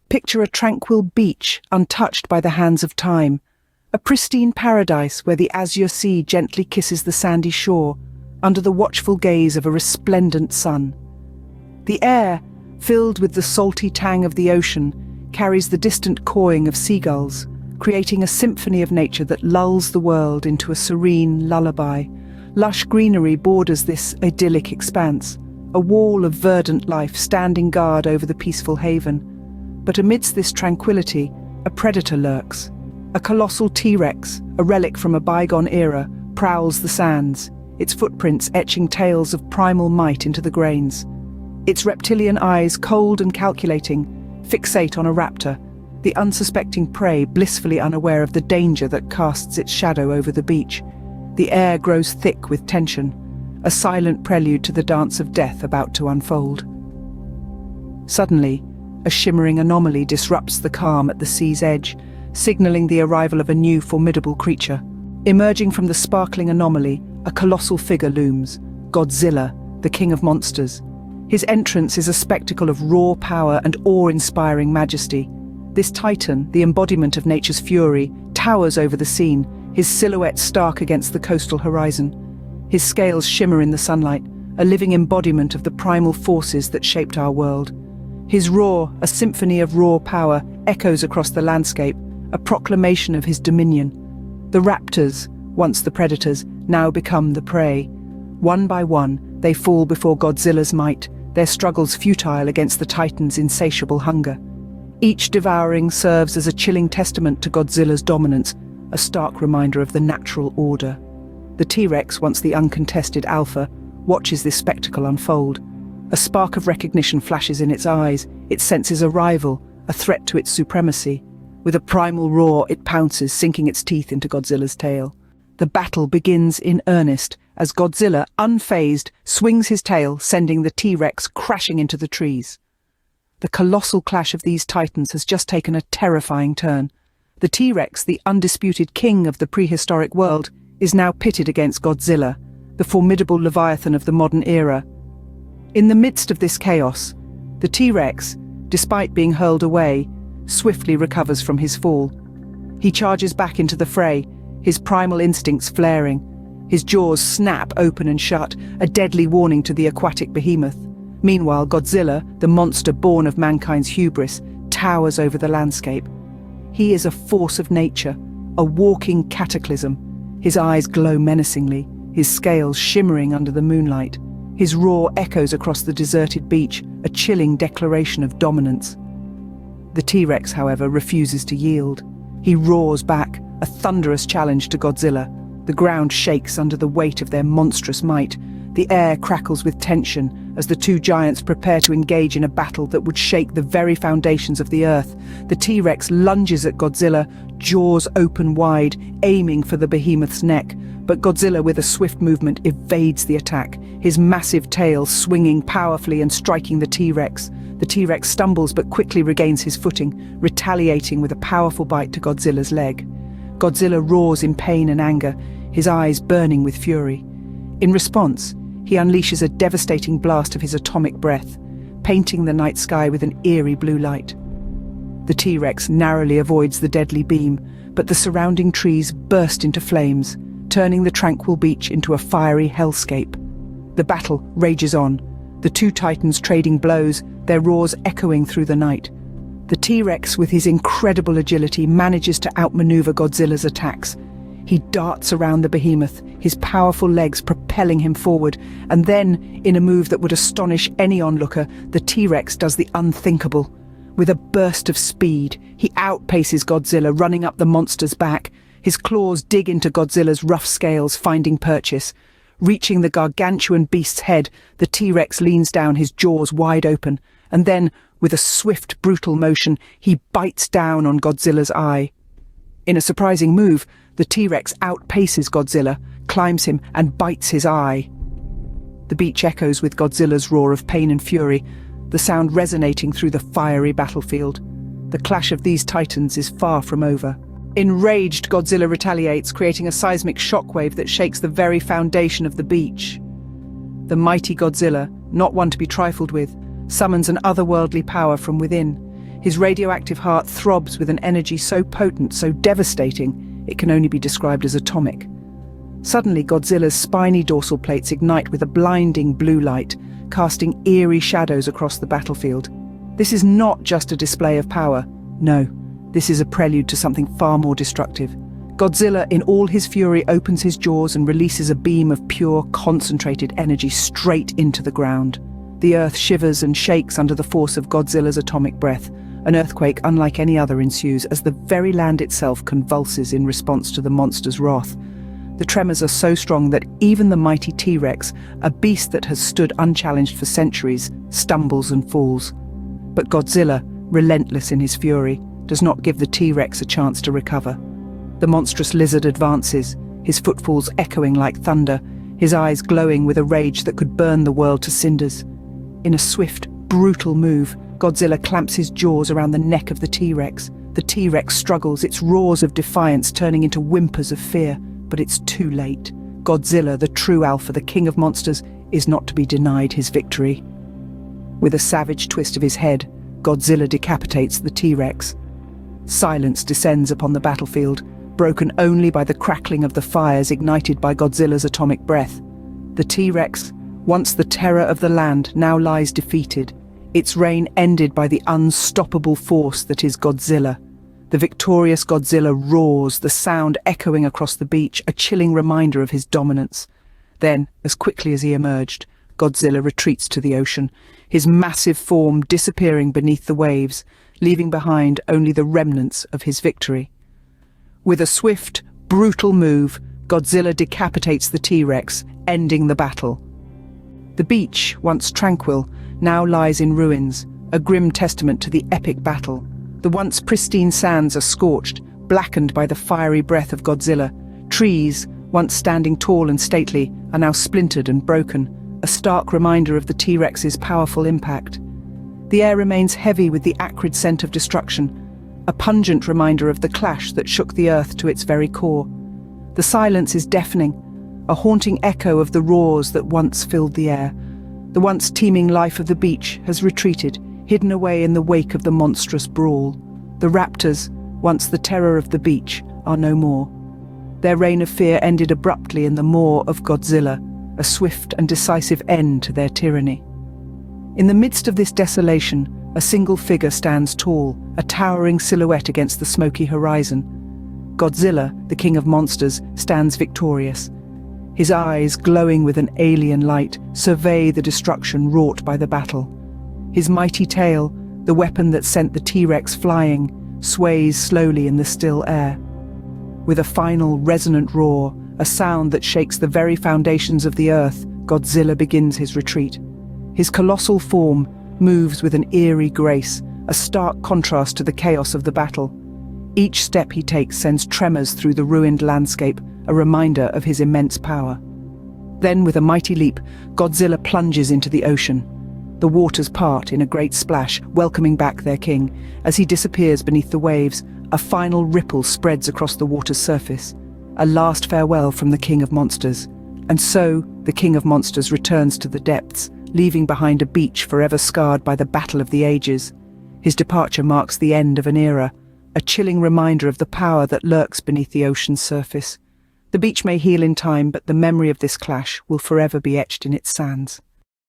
Picture a tranquil beach untouched by the hands of time, a pristine paradise where the azure sea gently kisses the sandy shore under the watchful gaze of a resplendent sun. The air, filled with the salty tang of the ocean, carries the distant cawing of seagulls, creating a symphony of nature that lulls the world into a serene lullaby. Lush greenery borders this idyllic expanse, a wall of verdant life standing guard over the peaceful haven. But amidst this tranquility, a predator lurks. A colossal T-Rex, a relic from a bygone era, prowls the sands, its footprints etching tales of primal might into the grains. Its reptilian eyes, cold and calculating, fixate on a raptor, the unsuspecting prey blissfully unaware of the danger that casts its shadow over the beach. The air grows thick with tension, a silent prelude to the dance of death about to unfold. Suddenly, a shimmering anomaly disrupts the calm at the sea's edge, signaling the arrival of a new formidable creature. Emerging from the sparkling anomaly, a colossal figure looms, Godzilla, the king of monsters. His entrance is a spectacle of raw power and awe-inspiring majesty. This titan, the embodiment of nature's fury, towers over the scene, his silhouette stark against the coastal horizon. His scales shimmer in the sunlight, a living embodiment of the primal forces that shaped our world. His roar, a symphony of raw power, echoes across the landscape, a proclamation of his dominion. The raptors, once the predators, now become the prey. One by one, they fall before Godzilla's might, their struggles futile against the titan's insatiable hunger. Each devouring serves as a chilling testament to Godzilla's dominance, a stark reminder of the natural order. The T-Rex, once the uncontested alpha, watches this spectacle unfold. A spark of recognition flashes in its eyes. It senses a rival, a threat to its supremacy. With a primal roar, it pounces, sinking its teeth into Godzilla's tail. The battle begins in earnest as Godzilla, unfazed, swings his tail, sending the T-Rex crashing into the trees. The colossal clash of these titans has just taken a terrifying turn. The T-Rex, the undisputed king of the prehistoric world, is now pitted against Godzilla, the formidable leviathan of the modern era. In the midst of this chaos, the T-Rex, despite being hurled away, swiftly recovers from his fall. He charges back into the fray, his primal instincts flaring. His jaws snap open and shut, a deadly warning to the aquatic behemoth. Meanwhile, Godzilla, the monster born of mankind's hubris, towers over the landscape. He is a force of nature, a walking cataclysm. His eyes glow menacingly, his scales shimmering under the moonlight. His roar echoes across the deserted beach, a chilling declaration of dominance. The T-Rex, however, refuses to yield. He roars back, a thunderous challenge to Godzilla. The ground shakes under the weight of their monstrous might. The air crackles with tension as the two giants prepare to engage in a battle that would shake the very foundations of the earth. The T-Rex lunges at Godzilla, jaws open wide, aiming for the behemoth's neck. But Godzilla, with a swift movement, evades the attack, his massive tail swinging powerfully and striking the T-Rex. The T-Rex stumbles but quickly regains his footing, retaliating with a powerful bite to Godzilla's leg. Godzilla roars in pain and anger, his eyes burning with fury. In response, he unleashes a devastating blast of his atomic breath, painting the night sky with an eerie blue light. The T-Rex narrowly avoids the deadly beam, but the surrounding trees burst into flames, turning the tranquil beach into a fiery hellscape. The battle rages on, the two titans trading blows, their roars echoing through the night. The T-Rex, with his incredible agility, manages to outmaneuver Godzilla's attacks. He darts around the behemoth, his powerful legs propelling him forward, and then, in a move that would astonish any onlooker, the T-Rex does the unthinkable. With a burst of speed, he outpaces Godzilla, running up the monster's back. His claws dig into Godzilla's rough scales, finding purchase. Reaching the gargantuan beast's head, the T-Rex leans down, his jaws wide open, and then, with a swift, brutal motion, he bites down on Godzilla's eye. In a surprising move, the T-Rex outpaces Godzilla, climbs him, and bites his eye. The beach echoes with Godzilla's roar of pain and fury, the sound resonating through the fiery battlefield. The clash of these titans is far from over. Enraged, Godzilla retaliates, creating a seismic shockwave that shakes the very foundation of the beach. The mighty Godzilla, not one to be trifled with, summons an otherworldly power from within. His radioactive heart throbs with an energy so potent, so devastating, it can only be described as atomic. Suddenly, Godzilla's spiny dorsal plates ignite with a blinding blue light, casting eerie shadows across the battlefield. This is not just a display of power. No, this is a prelude to something far more destructive. Godzilla, in all his fury, opens his jaws and releases a beam of pure, concentrated energy straight into the ground. The earth shivers and shakes under the force of Godzilla's atomic breath. An earthquake unlike any other ensues as the very land itself convulses in response to the monster's wrath. The tremors are so strong that even the mighty T-Rex, a beast that has stood unchallenged for centuries, stumbles and falls. But Godzilla, relentless in his fury, does not give the T-Rex a chance to recover. The monstrous lizard advances, his footfalls echoing like thunder, his eyes glowing with a rage that could burn the world to cinders. In a swift, brutal move, Godzilla clamps his jaws around the neck of the T-Rex. The T-Rex struggles, its roars of defiance turning into whimpers of fear. But it's too late. Godzilla, the true alpha, the king of monsters, is not to be denied his victory. With a savage twist of his head, Godzilla decapitates the T-Rex. Silence descends upon the battlefield, broken only by the crackling of the fires ignited by Godzilla's atomic breath. The T-Rex, once the terror of the land, now lies defeated, its reign ended by the unstoppable force that is Godzilla. The victorious Godzilla roars, the sound echoing across the beach, a chilling reminder of his dominance. Then, as quickly as he emerged, Godzilla retreats to the ocean, his massive form disappearing beneath the waves, leaving behind only the remnants of his victory. With a swift, brutal move, Godzilla decapitates the T-Rex, ending the battle. The beach, once tranquil, now lies in ruins, a grim testament to the epic battle. The once pristine sands are scorched, blackened by the fiery breath of Godzilla. Trees, once standing tall and stately, are now splintered and broken, a stark reminder of the T-Rex's powerful impact. The air remains heavy with the acrid scent of destruction, a pungent reminder of the clash that shook the earth to its very core. The silence is deafening, a haunting echo of the roars that once filled the air. The once teeming life of the beach has retreated, hidden away in the wake of the monstrous brawl. The Raptors, once the terror of the beach, are no more. Their reign of fear ended abruptly in the maw of Godzilla, a swift and decisive end to their tyranny. In the midst of this desolation, a single figure stands tall, a towering silhouette against the smoky horizon. Godzilla, the king of monsters, stands victorious. His eyes, glowing with an alien light, survey the destruction wrought by the battle. His mighty tail, the weapon that sent the T-Rex flying, sways slowly in the still air. With a final resonant roar, a sound that shakes the very foundations of the earth, Godzilla begins his retreat. His colossal form moves with an eerie grace, a stark contrast to the chaos of the battle. Each step he takes sends tremors through the ruined landscape, a reminder of his immense power. Then, with a mighty leap, Godzilla plunges into the ocean. The waters part in a great splash, welcoming back their king. As he disappears beneath the waves, a final ripple spreads across the water's surface, a last farewell from the king of monsters. And so, the king of monsters returns to the depths, leaving behind a beach forever scarred by the battle of the ages. His departure marks the end of an era, a chilling reminder of the power that lurks beneath the ocean's surface. The beach may heal in time, but the memory of this clash will forever be etched in its sands.